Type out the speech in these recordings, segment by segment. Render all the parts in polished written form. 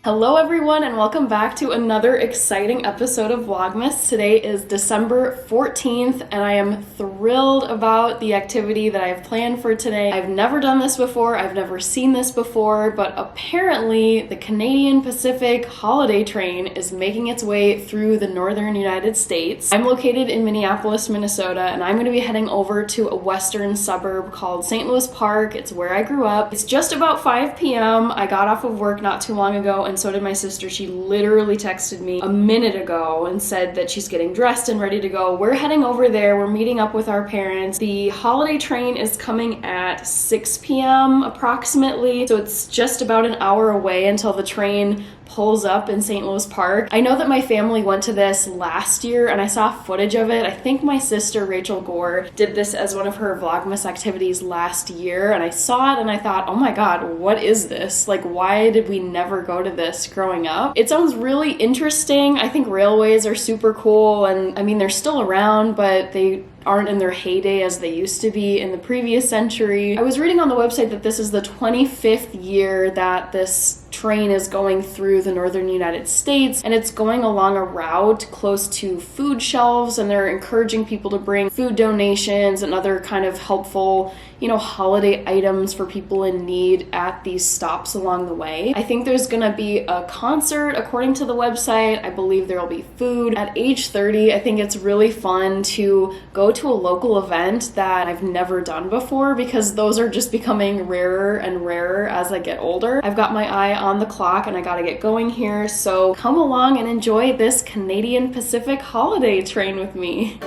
Hello everyone and welcome back to another exciting episode of Vlogmas. Today is December 14th and I am thrilled about the activity that I have planned for today. I've never done this before, I've never seen this before, but apparently the Canadian Pacific holiday train is making its way through the northern United States. I'm located in Minneapolis, Minnesota, and I'm going to be heading over to a western suburb called St. Louis Park. It's where I grew up. It's just about 5 p.m. I got off of work not too long ago and so did my sister. She literally texted me a minute ago and said that she's getting dressed and ready to go. We're heading over there. We're meeting up with our parents. The holiday train is coming at 6 p.m. approximately, so it's just about an hour away until the train pulls up in St. Louis Park. I know that my family went to this last year and I saw footage of it. I think my sister Rachel Gore did this as one of her Vlogmas activities last year and I saw it and I thought, oh my god, what is this? Like, why did we never go to this growing up? It sounds really interesting. I think railways are super cool and I mean they're still around, but they aren't in their heyday as they used to be in the previous century. I was reading on the website that this is the 25th year that this train is going through the northern United States and it's going along a route close to food shelves and they're encouraging people to bring food donations and other kind of helpful, holiday items for people in need at these stops along the way. I think there's gonna be a concert according to the website. I believe there will be food. At age 30, I think it's really fun to go to a local event that I've never done before because those are just becoming rarer and rarer as I get older. I've got my eye on the clock and I gotta get going here, so come along and enjoy this Canadian Pacific holiday train with me.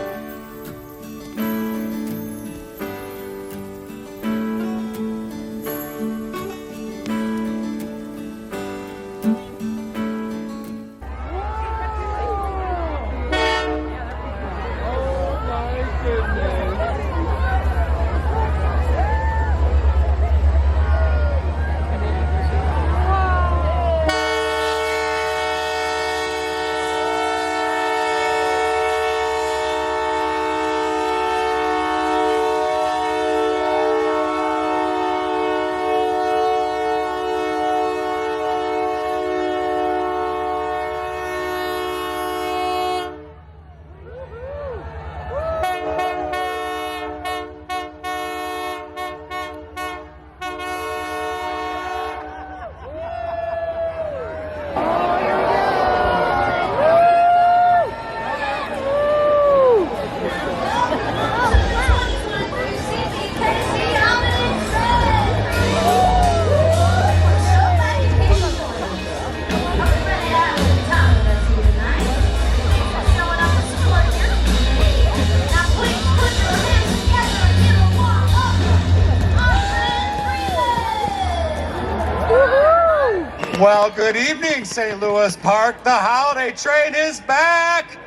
Well, good evening, St. Louis Park. The holiday train is back.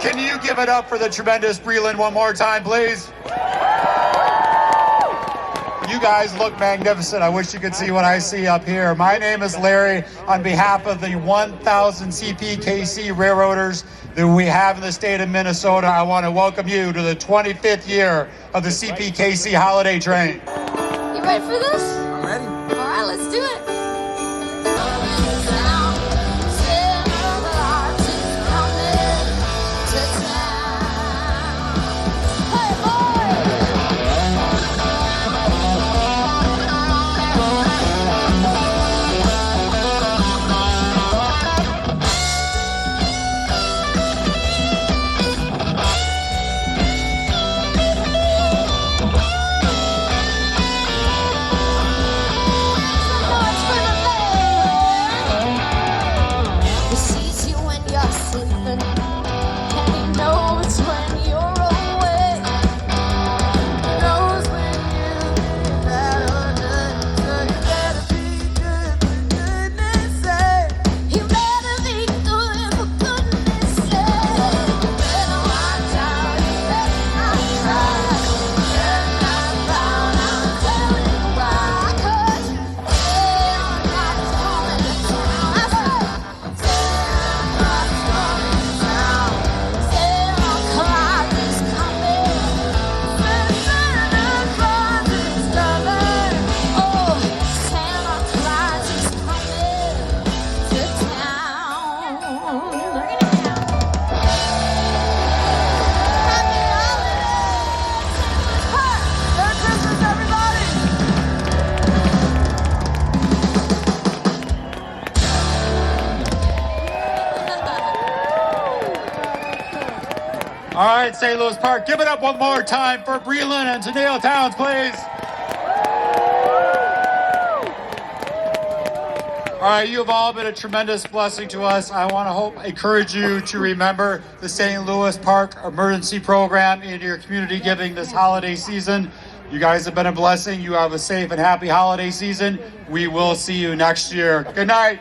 Can you give it up for the tremendous Breland one more time, please? You guys look magnificent. I wish you could see what I see up here. My name is Larry. On behalf of the 1,000 CPKC railroaders that we have in the state of Minnesota, I want to welcome you to the 25th year of the CPKC holiday train. You ready for this? I'm ready. All right, let's do it. So much for inside St. Louis Park. Give it up one more time for Breland and Janelle Towns, please. All right, you have all been a tremendous blessing to us. I want to encourage you to remember the St. Louis Park Emergency Program in your community giving this holiday season. You guys have been a blessing. You have a safe and happy holiday season. We will see you next year. Good night.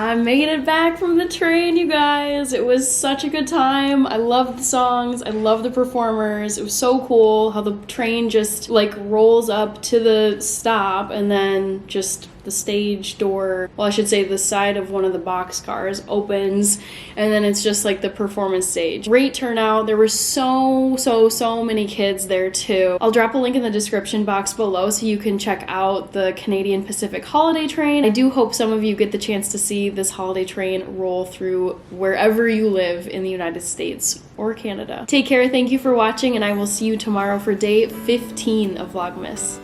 I made it back from the train, you guys. It was such a good time. I loved the songs. I loved the performers. It was so cool how the train just like rolls up to the stop and then just the stage door, well, I should say the side of one of the box cars opens, and then it's just like the performance stage. Great turnout. There were so many kids there too. I'll drop a link in the description box below so you can check out the Canadian Pacific Holiday Train. I do hope some of you get the chance to see this holiday train roll through wherever you live in the United States or Canada. Take care, thank you for watching, and I will see you tomorrow for day 15 of Vlogmas.